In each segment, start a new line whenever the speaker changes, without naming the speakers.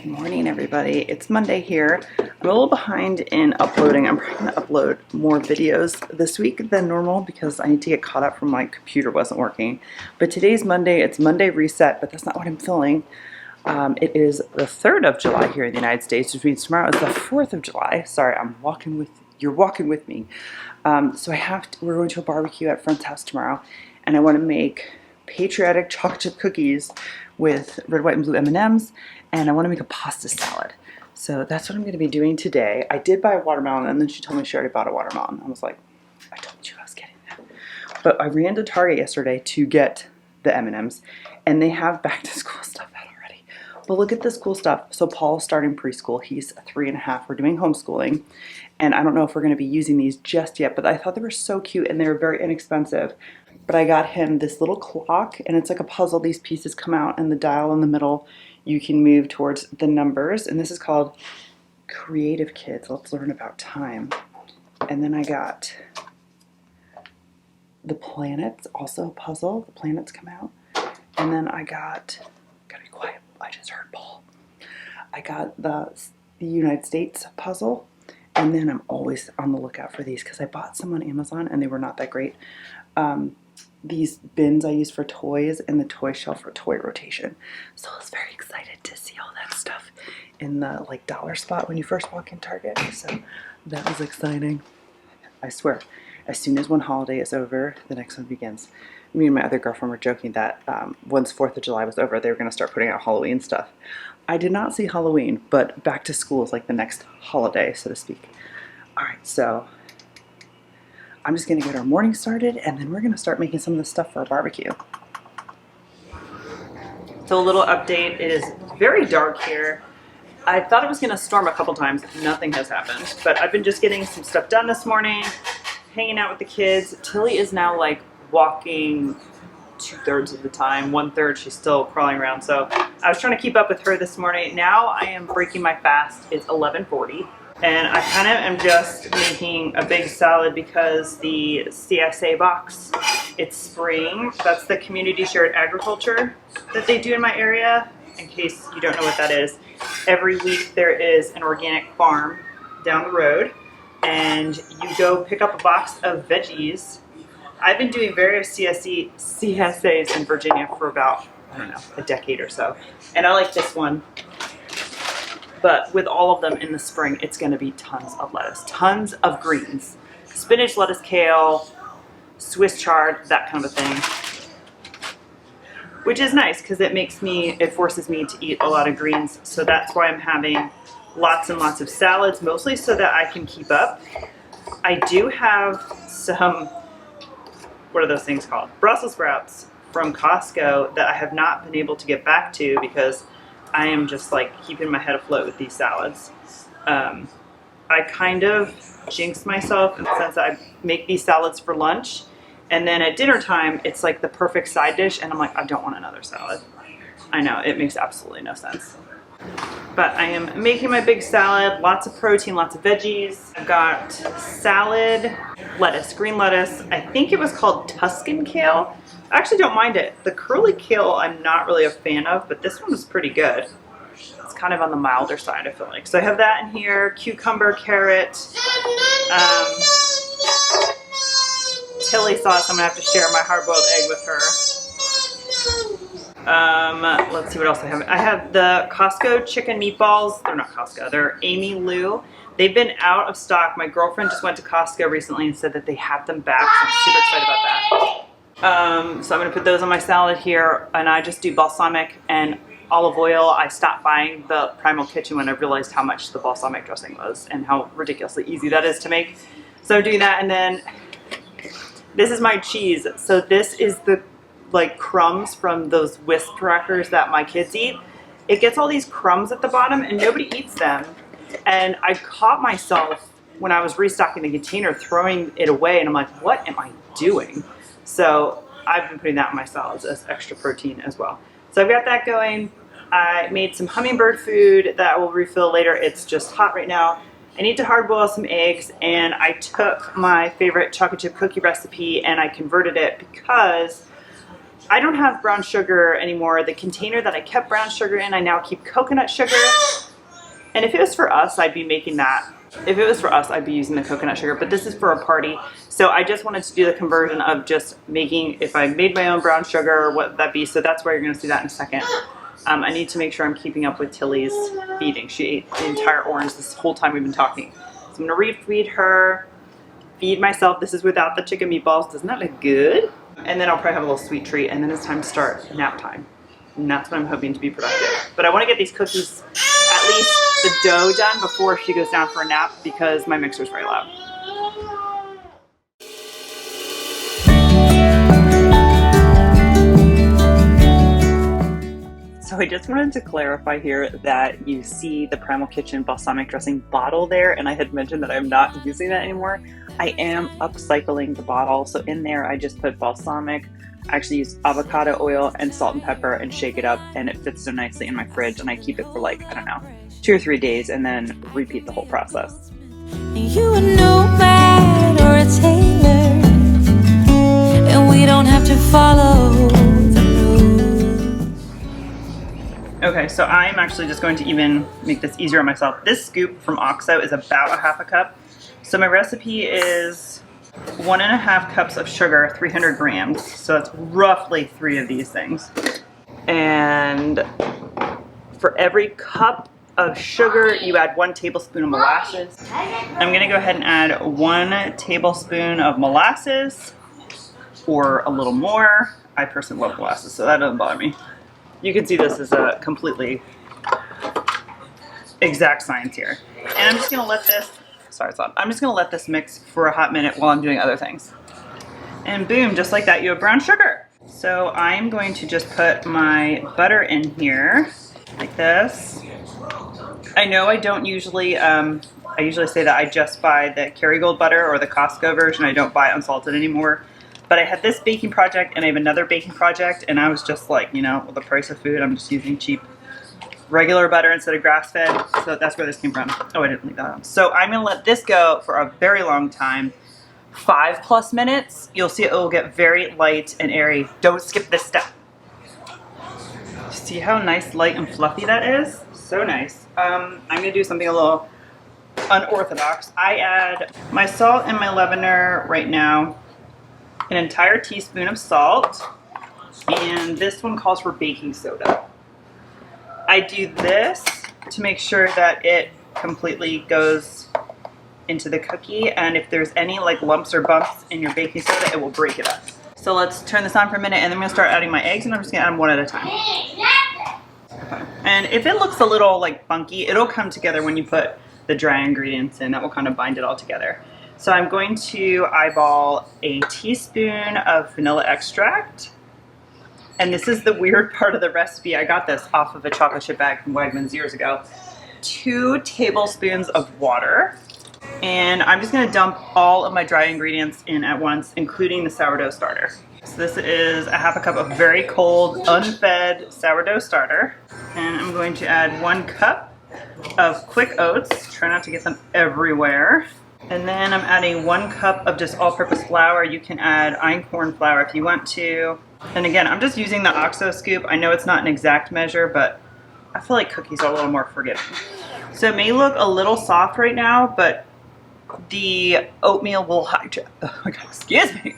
Good morning, everybody. It's Monday here. I'm a little behind in uploading. I'm trying to upload more videos this week than normal because I need to get caught up from my computer wasn't working. But today's Monday. It's Monday reset, but that's not what I'm filming. It is the 3rd of July here in the United States, which means tomorrow is the 4th of July. Sorry, you're walking with me. So we're going to a barbecue at friend's house tomorrow, and I want to make patriotic chocolate chip cookies with red, white, and blue M&Ms, and I want to make a pasta salad. So that's what I'm going to be doing today. I did buy a watermelon, and then she told me she already bought a watermelon. I was like, I told you I was getting that. But I ran to Target yesterday to get the M&Ms, and they have back to school stuff out already. But look at this cool stuff. So Paul's starting preschool. He's 3.5. We're doing homeschooling, and I don't know if we're going to be using these just yet, but I thought they were so cute, and they were very inexpensive. But I got him this little clock, and it's like a puzzle. These pieces come out, and the dial in the middle, you can move towards the numbers. And this is called Creative Kids. Let's learn about time. And then I got the planets, also a puzzle. The planets come out. And then I gotta be quiet. I just heard Paul. I got the United States puzzle. And then I'm always on the lookout for these because I bought some on Amazon and they were not that great. These bins I use for toys and the toy shelf for toy rotation. So I was very excited to see all that stuff in the dollar spot when you first walk in Target. So that was exciting. I swear, as soon as one holiday is over, the next one begins. Me and my other girlfriend were joking that once 4th of July was over, they were going to start putting out Halloween stuff. I did not see Halloween, but back to school is like the next holiday, so to speak. All right, so I'm just going to get our morning started, and then we're going to start making some of the stuff for our barbecue. So a little update, it is very dark here. I thought it was going to storm a couple times. Nothing has happened, but I've been just getting some stuff done this morning, hanging out with the kids. Tilly is now walking 2/3 of the time. 1/3 she's still crawling around. So I was trying to keep up with her this morning. Now I am breaking my fast. It's 11:40. And I kind of am just making a big salad because the CSA box, it's spring. That's the community shared agriculture that they do in my area. In case you don't know what that is, every week there is an organic farm down the road and you go pick up a box of veggies. I've been doing various CSAs in Virginia for about, I don't know, a decade or so. And I like this one. But with all of them in the spring, it's going to be tons of lettuce, tons of greens, spinach, lettuce, kale, Swiss chard, that kind of a thing. Which is nice because it forces me to eat a lot of greens. So that's why I'm having lots and lots of salads, mostly so that I can keep up. I do have some, what are those things called? Brussels sprouts from Costco that I have not been able to get back to because I am just keeping my head afloat with these salads. I kind of jinx myself in the sense that I make these salads for lunch, and then at dinner time, it's like the perfect side dish, and I'm like, I don't want another salad. I know, it makes absolutely no sense. But I am making my big salad, lots of protein, lots of veggies. I've got salad, lettuce, green lettuce. I think it was called Tuscan kale. I actually don't mind it. The curly kale I'm not really a fan of, but this one was pretty good. It's kind of on the milder side, I feel like. So I have that in here, cucumber, carrot, chili sauce. I'm gonna have to share my hard-boiled egg with her. Let's see what else I have. I have the Costco chicken meatballs. They're not Costco, they're Amy Lou. They've been out of stock. My girlfriend just went to Costco recently and said that they have them back, so I'm super excited about that. So I'm going to put those on my salad here, and I just do balsamic and olive oil. I stopped buying the Primal Kitchen when I realized how much the balsamic dressing was and how ridiculously easy that is to make. So I'm doing that, and then this is my cheese. So this is the crumbs from those Wisp crackers that my kids eat. It gets all these crumbs at the bottom and nobody eats them. And I caught myself when I was restocking the container throwing it away, and I'm like, what am I doing? So I've been putting that in my salads as extra protein as well. So I've got that going. I made some hummingbird food that I will refill later. It's just hot right now. I need to hard boil some eggs, and I took my favorite chocolate chip cookie recipe and I converted it because I don't have brown sugar anymore. The container that I kept brown sugar in, I now keep coconut sugar. And if it was for us, I'd be making that. If it was for us, I'd be using the coconut sugar, but this is for a party. So I just wanted to do the conversion of just making, if I made my own brown sugar, what would that be? So that's why you're gonna see that in a second. I need to make sure I'm keeping up with Tilly's feeding. She ate the entire orange this whole time we've been talking. So I'm gonna refeed her, feed myself. This is without the chicken meatballs. Doesn't that look good? And then I'll probably have a little sweet treat, and then it's time to start nap time. And that's what I'm hoping to be productive. But I wanna get these cookies, at least the dough, done before she goes down for a nap because my mixer's very loud. So I just wanted to clarify here that you see the Primal Kitchen balsamic dressing bottle there, and I had mentioned that I'm not using that anymore. I am upcycling the bottle, so in there I just put balsamic. I actually use avocado oil and salt and pepper and shake it up, and it fits so nicely in my fridge, and I keep it for like, I don't know, 2 or 3 days and then repeat the whole process.
You a nomad or a tailor, and we don't have to follow the rules.
Okay, so I'm actually just going to even make this easier on myself. This scoop from OXO is about 1/2 cup. So my recipe is 1.5 cups of sugar, 300 grams. So that's roughly 3 of these things. And for every cup of sugar, you add 1 tablespoon of molasses. I'm gonna go ahead and add 1 tablespoon of molasses, or a little more. I personally love molasses, so that doesn't bother me. You can see this is a completely exact science here. And I'm just gonna let this, I'm just gonna let this mix for a hot minute while I'm doing other things. And boom, just like that, you have brown sugar. So I'm going to just put my butter in here, like this. I know I don't usually, I usually say that I just buy the Kerrygold butter or the Costco version. I don't buy unsalted anymore. But I had this baking project and I have another baking project, and I was just like, you know, with the price of food, I'm just using cheap regular butter instead of grass-fed. So that's where this came from. Oh, I didn't leave that on. So I'm gonna let this go for a very long time, 5+ minutes. You'll see it will get very light and airy. Don't skip this step. See how nice, light, and fluffy that is? So nice. I'm gonna do something a little unorthodox. I add my salt and my leavener right now, an entire teaspoon of salt, and this one calls for baking soda. I do this to make sure that it completely goes into the cookie, and if there's any like lumps or bumps in your baking soda, it will break it up. So let's turn this on for a minute, and then I'm gonna start adding my eggs, and I'm just gonna add them one at a time. Okay. And if it looks a little like funky, it'll come together when you put the dry ingredients in. That will kind of bind it all together. So I'm going to eyeball a teaspoon of vanilla extract. And this is the weird part of the recipe. I got this off of a chocolate chip bag from Wegmans years ago. 2 tablespoons of water. And I'm just gonna dump all of my dry ingredients in at once, including the sourdough starter. So this is 1/2 cup of very cold, unfed sourdough starter. And I'm going to add 1 cup of quick oats. Try not to get them everywhere. And then I'm adding 1 cup of just all-purpose flour. You can add einkorn flour if you want to. And again, I'm just using the OXO scoop. I know it's not an exact measure, but I feel like cookies are a little more forgiving. So it may look a little soft right now, but the oatmeal will hydrate. Oh my God, excuse me.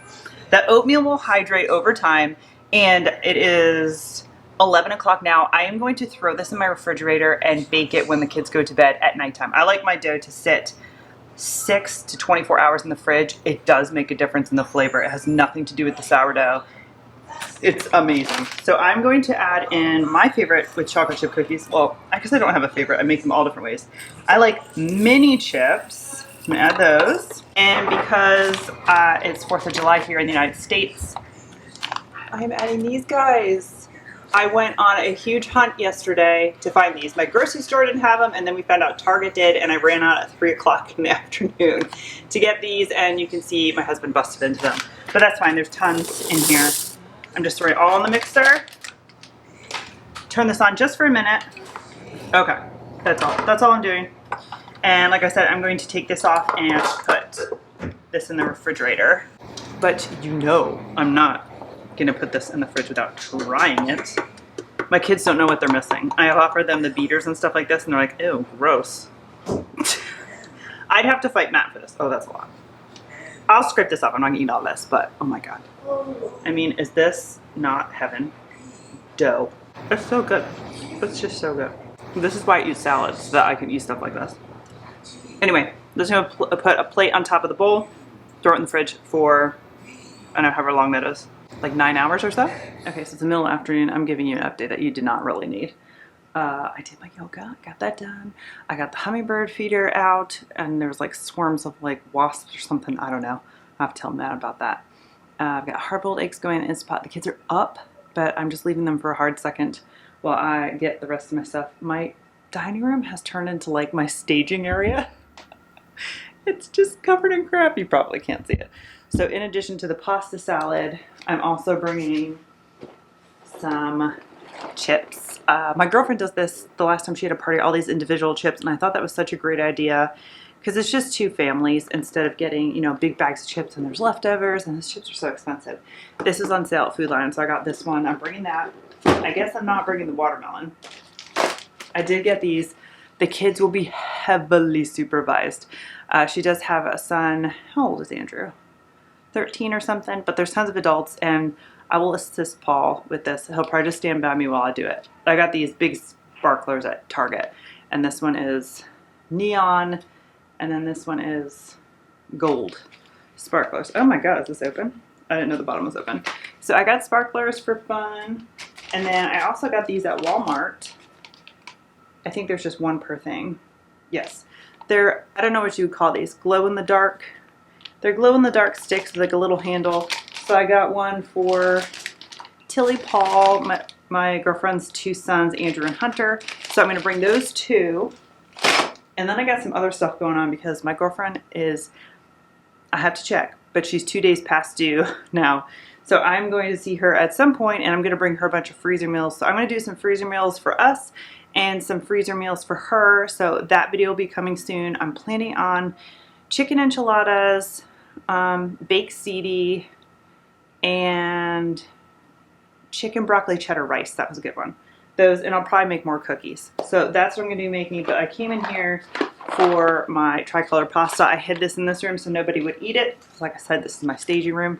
That oatmeal will hydrate over time, and it is 11 o'clock now. I am going to throw this in my refrigerator and bake it when the kids go to bed at nighttime. I like my dough to sit 6 to 24 hours in the fridge. It does make a difference in the flavor. It has nothing to do with the sourdough. It's amazing. So I'm going to add in my favorite with chocolate chip cookies. Well, I guess I don't have a favorite. I make them all different ways. I like mini chips. I'm gonna add those. And because it's 4th of July here in the United States, I'm adding these guys. I went on a huge hunt yesterday to find these. My grocery store didn't have them, and then we found out Target did, and I ran out at 3 o'clock in the afternoon to get these, and you can see my husband busted into them. But that's fine, there's tons in here. I'm just throwing it all in the mixer. Turn this on just for a minute. Okay, that's all I'm doing. And like I said, I'm going to take this off and put this in the refrigerator. But you know I'm not gonna put this in the fridge without trying it. My kids don't know what they're missing. I offer them the beaters and stuff like this, and they're like, ew, gross. I'd have to fight Matt for this. Oh, that's a lot. I'll scrape this up. I'm not gonna eat all this, but oh my god. I mean, is this not heaven? Dough. It's so good. It's just so good. This is why I eat salads, so that I can eat stuff like this. Anyway, just gonna put a plate on top of the bowl, throw it in the fridge for, I don't know, however long that is, like 9 hours or so. Okay, so it's the middle of the afternoon. I'm giving you an update that you did not really need. I did my yoga, got that done. I got the hummingbird feeder out, and there's like swarms of like wasps or something. I don't know. I have to tell Matt about that. I've got hard-boiled eggs going in the Instant Pot. The kids are up, but I'm just leaving them for a hard second while I get the rest of my stuff. My dining room has turned into like my staging area. It's just covered in crap. You probably can't see it. So in addition to the pasta salad, I'm also bringing some chips. My girlfriend does this the last time she had a party, all these individual chips, and I thought that was such a great idea because it's just 2 families instead of getting, you know, big bags of chips and there's leftovers, and these chips are so expensive. This is on sale at Food Lion, so I got this one. I'm bringing that. I guess I'm not bringing the watermelon. I did get these. The kids will be heavily supervised. She does have a son. How old is Andrew? 13 or something, but there's tons of adults, and I will assist Paul with this. He'll probably just stand by me while I do it. I got these big sparklers at Target, and this one is neon, and then this one is gold sparklers. Oh my god, is this open? I didn't know the bottom was open. So I got sparklers for fun, and then I also got these at Walmart. I think there's just one per thing. Yes. They're, I don't know what you would call these, glow-in-the-dark. They're glow-in-the-dark sticks with like a little handle. So I got one for Tilly, Paul, my girlfriend's 2 sons, Andrew and Hunter. So I'm going to bring those 2. And then I got some other stuff going on because my girlfriend is, I have to check, but she's 2 days past due now. So I'm going to see her at some point, and I'm going to bring her a bunch of freezer meals. So I'm going to do some freezer meals for us and some freezer meals for her. So that video will be coming soon. I'm planning on chicken enchiladas, baked ziti, and chicken broccoli cheddar rice. That was a good one. Those, and I'll probably make more cookies. So that's what I'm going to be making. But I came in here for my tricolor pasta. I hid this in this room so nobody would eat it. Like I said, this is my staging room.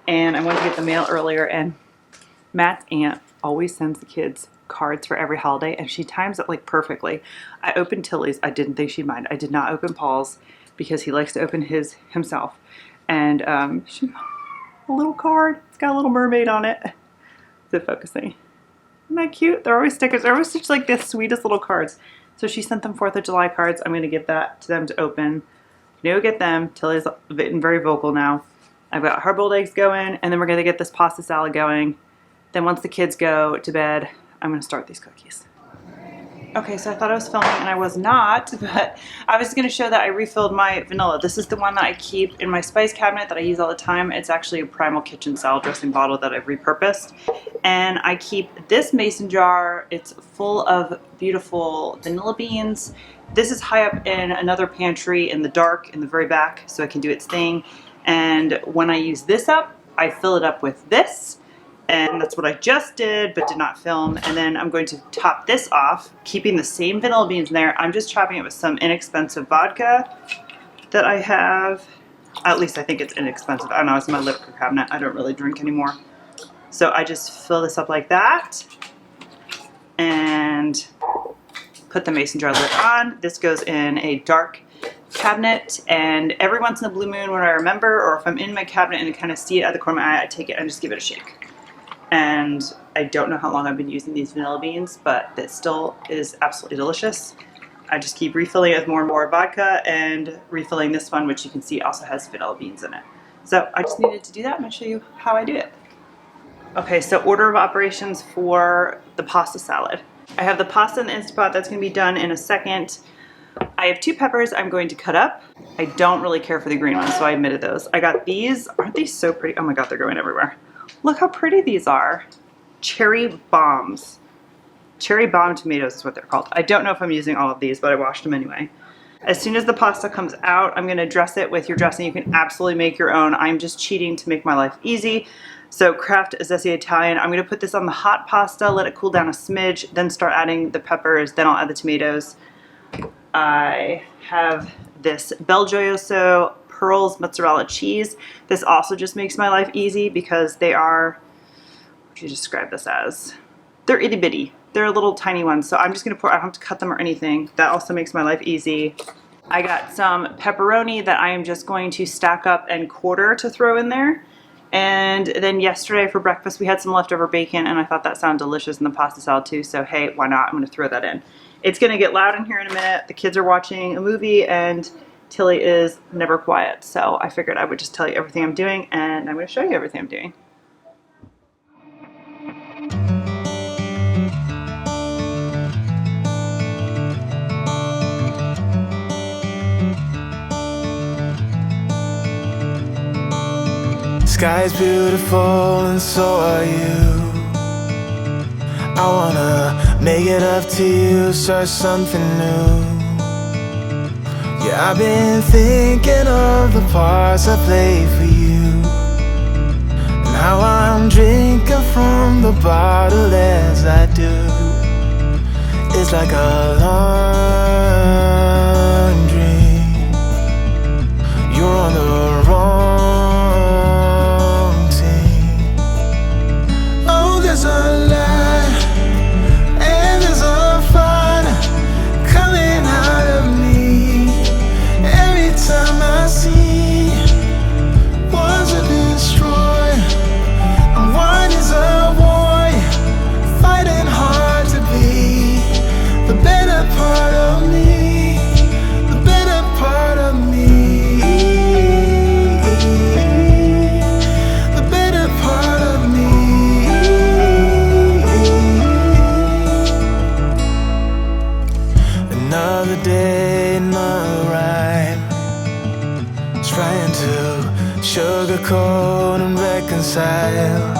And I went to get the mail earlier, and Matt's aunt always sends the kids cards for every holiday, and she times it like perfectly. I opened Tilly's. I didn't think she'd mind. I did not open Paul's because he likes to open his himself. And she got a little card. It's got a little mermaid on it. Is it focusing? Isn't that cute? They're always stickers. They're always such like the sweetest little cards. So she sent them 4th of July cards. I'm going to give that to them to open. No, get them. Tilly's been very vocal now. I've got hard-boiled eggs going, and then we're going to get this pasta salad going. Then once the kids go to bed, I'm going to start these cookies. Okay, so I thought I was filming, and I was not, but I was going to show that I refilled my vanilla. This is the one that I keep in my spice cabinet that I use all the time. It's actually a Primal Kitchen salad dressing bottle that I've repurposed. And I keep this mason jar. It's full of beautiful vanilla beans. This is high up in another pantry in the dark, in the very back, so it can do its thing. And when I use this up, I fill it up with this. And that's what I just did, but did not film. And then I'm going to top this off, keeping the same vanilla beans in there. I'm just chopping it with some inexpensive vodka that I have. At least I think it's inexpensive. I don't know, it's in my liquor cabinet. I don't really drink anymore. So I just fill this up like that and put the mason jar lid on. This goes in a dark cabinet, and every once in a blue moon when I remember, or if I'm in my cabinet and I kind of see it at the corner of my eye, I take it and just give it a shake. And I don't know how long I've been using these vanilla beans, but it still is absolutely delicious. I just keep refilling it with more and more vodka and refilling this one, which you can see also has vanilla beans in it. So I just needed to do that. I'm going to show you how I do it. Okay, so order of operations for the pasta salad. I have the pasta in the Instant Pot. That's going to be done in a second. I have 2 peppers I'm going to cut up. I don't really care for the green ones, so I omitted those. I got these. Aren't these so pretty? Oh my god, they're going everywhere. Look how pretty these are. Cherry bombs. Cherry bomb tomatoes is what they're called. I don't know if I'm using all of these, but I washed them anyway. As soon as the pasta comes out, I'm gonna dress it with your dressing. You can absolutely make your own. I'm just cheating to make my life easy. So Kraft Zesty Italian. I'm gonna put this on the hot pasta, let it cool down a smidge, then start adding the peppers, then I'll add the tomatoes. I have this Bel Gioioso Pearls mozzarella cheese. This also just makes my life easy because they are, what would you describe this as? They're itty bitty. They're little tiny ones. So I'm just gonna pour, I don't have to cut them or anything. That also makes my life easy. I got some pepperoni that I am just going to stack up and quarter to throw in there. And then yesterday for breakfast, we had some leftover bacon and I thought that sounded delicious in the pasta salad too. So hey, why not? I'm gonna throw that in. It's gonna get loud in here in a minute. The kids are watching a movie and Tilly is never quiet. So I figured I would just tell you everything I'm doing and I'm gonna show you everything I'm doing.
Sky's beautiful and so are you. I wanna make it up to you, start something new. Yeah, I've been thinking of the parts I played for you. Now I'm drinking from the bottle as I do. It's like a long dream. You're on the wrong team. Oh, there's a light and there's a fire coming out of me. Every time I see one's a destroyer and one is a warrior, fighting hard to be the better part of me, the better part of me, the better part of me. Another day, another rhyme, trying to sugarcoat and reconcile,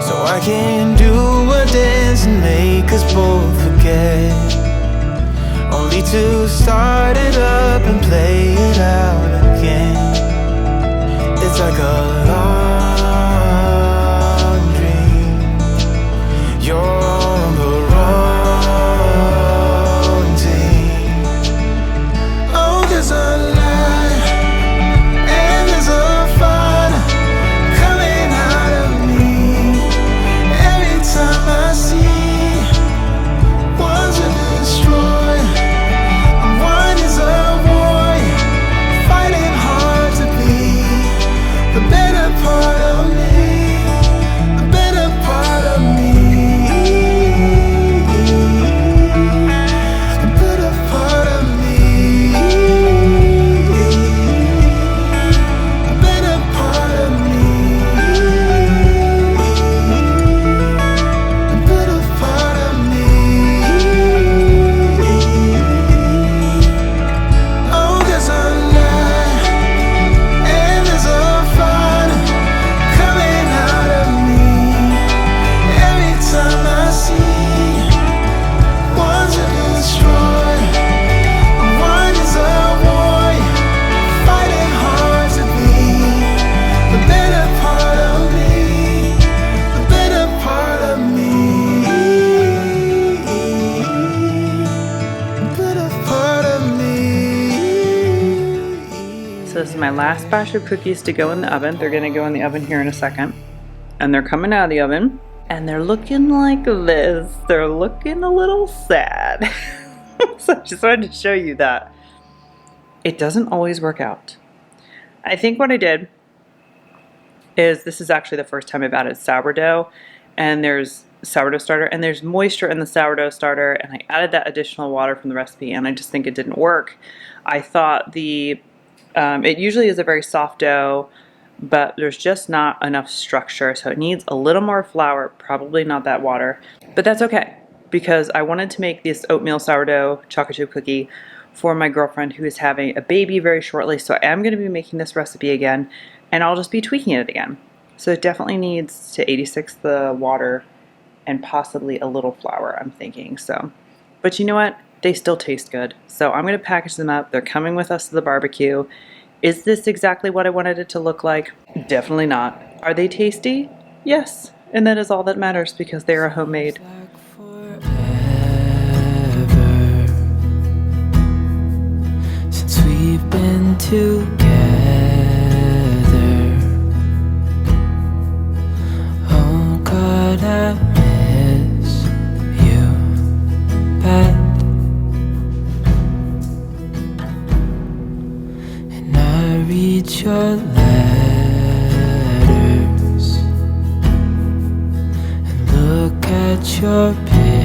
so I can do a dance and make us both forget, only to start it up and play it out again. It's like a long dream. You're on the wrong team. Oh, there's a light and there's a fire coming out of me. Every time I see one's a destroyer and one is a warrior, fighting hard to be the better part of me, the better part of me, the better part of me, the better part of me, the better part of me. Oh, there's a light and there's a fire coming out of me. Every time I see one's a destroyer and one is a warrior, fighting hard to be the better part of me, the better part of me, the better part of me.
So this is my last batch of cookies to go in the oven. They're gonna go in the oven here in a second. And they're coming out of the oven. And they're looking like this. They're looking a little sad. So I just wanted to show you that. It doesn't always work out. I think what I did is, this is actually the first time I've added sourdough. And there's sourdough starter and there's moisture in the sourdough starter. And I added that additional water from the recipe and I just think it didn't work. I thought it usually is a very soft dough, but there's just not enough structure, so it needs a little more flour, probably not that water, but that's okay because I wanted to make this oatmeal sourdough chocolate chip cookie for my girlfriend who is having a baby very shortly, so I am going to be making this recipe again and I'll just be tweaking it again. So it definitely needs to 86 the water and possibly a little flour, I'm thinking. So, but you know what? they still taste good. So I'm going to package them up. They're coming with us to the barbecue. Is this exactly what I wanted it to look like? Definitely not. Are they tasty? Yes. And that is all that matters because they are homemade.
Since we've been together, oh God, I miss you bad. And I read your letters and look at your pictures.